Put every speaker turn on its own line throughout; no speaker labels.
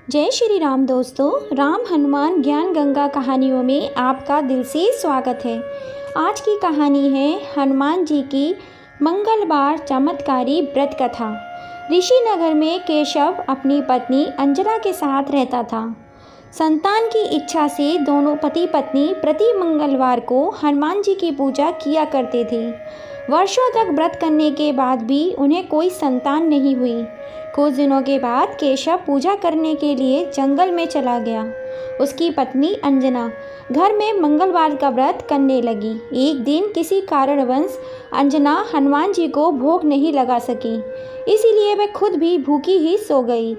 जय श्री राम दोस्तों। राम हनुमान ज्ञान गंगा कहानियों में आपका दिल से स्वागत है। आज की कहानी है हनुमान जी की मंगलवार चमत्कारी व्रत कथा। ऋषिनगर में केशव अपनी पत्नी अंजना के साथ रहता था। संतान की इच्छा से दोनों पति पत्नी प्रति मंगलवार को हनुमान जी की पूजा किया करते थे। वर्षों तक व्रत करने के बाद भी उन्हें कोई संतान नहीं हुई। कुछ दिनों के बाद केशव पूजा करने के लिए जंगल में चला गया। उसकी पत्नी अंजना घर में मंगलवार का व्रत करने लगी। एक दिन किसी कारणवश अंजना हनुमान जी को भोग नहीं लगा सकी, इसीलिए वह खुद भी भूखी ही सो गई।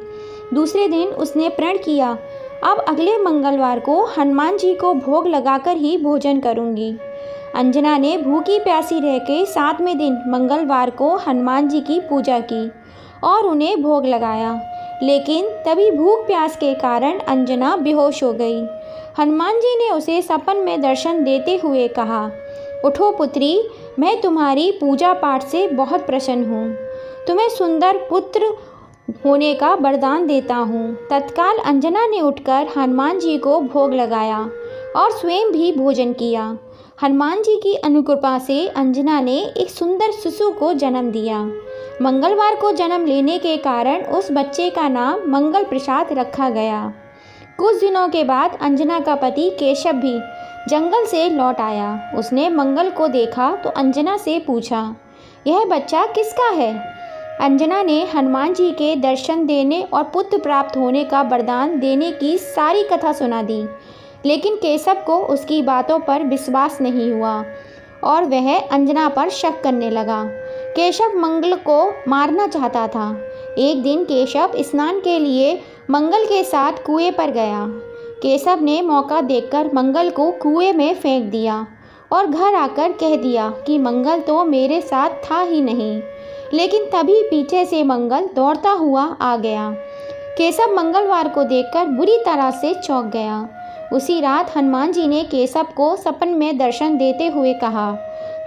दूसरे दिन उसने प्रण किया, अब अगले मंगलवार को हनुमान जी को भोग लगाकर ही भोजन करूंगी। अंजना ने भूखी प्यासी रह के 7वें दिन मंगलवार को हनुमान जी की पूजा की और उन्हें भोग लगाया, लेकिन तभी भूख प्यास के कारण अंजना बेहोश हो गई। हनुमान जी ने उसे सपन में दर्शन देते हुए कहा, उठो पुत्री, मैं तुम्हारी पूजा पाठ से बहुत प्रसन्न हूँ। तुम्हें सुंदर पुत्र होने का वरदान देता हूँ। तत्काल अंजना ने उठकर हनुमान जी को भोग लगाया और स्वयं भी भोजन किया। हनुमान जी की अनुकृपा से अंजना ने एक सुंदर शिशु को जन्म दिया। मंगलवार को जन्म लेने के कारण उस बच्चे का नाम मंगल प्रसाद रखा गया। कुछ दिनों के बाद अंजना का पति केशव भी जंगल से लौट आया। उसने मंगल को देखा तो अंजना से पूछा, यह बच्चा किसका है? अंजना ने हनुमान जी के दर्शन देने और पुत्र प्राप्त होने का वरदान देने की सारी कथा सुना दी, लेकिन केशव को उसकी बातों पर विश्वास नहीं हुआ और वह अंजना पर शक करने लगा। केशव मंगल को मारना चाहता था। एक दिन केशव स्नान के लिए मंगल के साथ कुएं पर गया। केशव ने मौका देखकर मंगल को कुएं में फेंक दिया और घर आकर कह दिया कि मंगल तो मेरे साथ था ही नहीं। लेकिन तभी पीछे से मंगल दौड़ता हुआ आ गया। केशव मंगलवार को देखकर बुरी तरह से चौंक गया। उसी रात हनुमान जी ने केशव को सपन में दर्शन देते हुए कहा,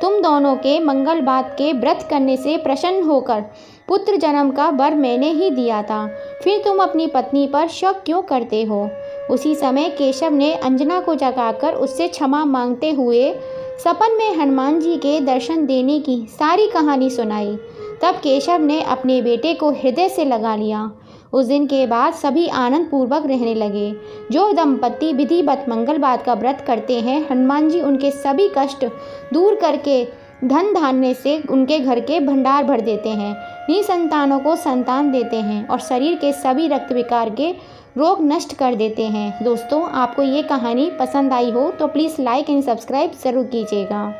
तुम दोनों के मंगलवार के व्रत करने से प्रसन्न होकर पुत्र जन्म का वर मैंने ही दिया था, फिर तुम अपनी पत्नी पर शक क्यों करते हो? उसी समय केशव ने अंजना को जगाकर उससे क्षमा मांगते हुए सपन में हनुमान जी के दर्शन देने की सारी कहानी सुनाई। तब केशव ने अपने बेटे को हृदय से लगा लिया। उस दिन के बाद सभी आनंद पूर्वक रहने लगे। जो दंपत्ति विधिवत मंगलवार का व्रत करते हैं, हनुमान जी उनके सभी कष्ट दूर करके धन धान्य से उनके घर के भंडार भर देते हैं, निसंतानों को संतान देते हैं और शरीर के सभी रक्त विकार के रोग नष्ट कर देते हैं। दोस्तों, आपको ये कहानी पसंद आई हो तो प्लीज़ लाइक एंड सब्सक्राइब ज़रूर कीजिएगा।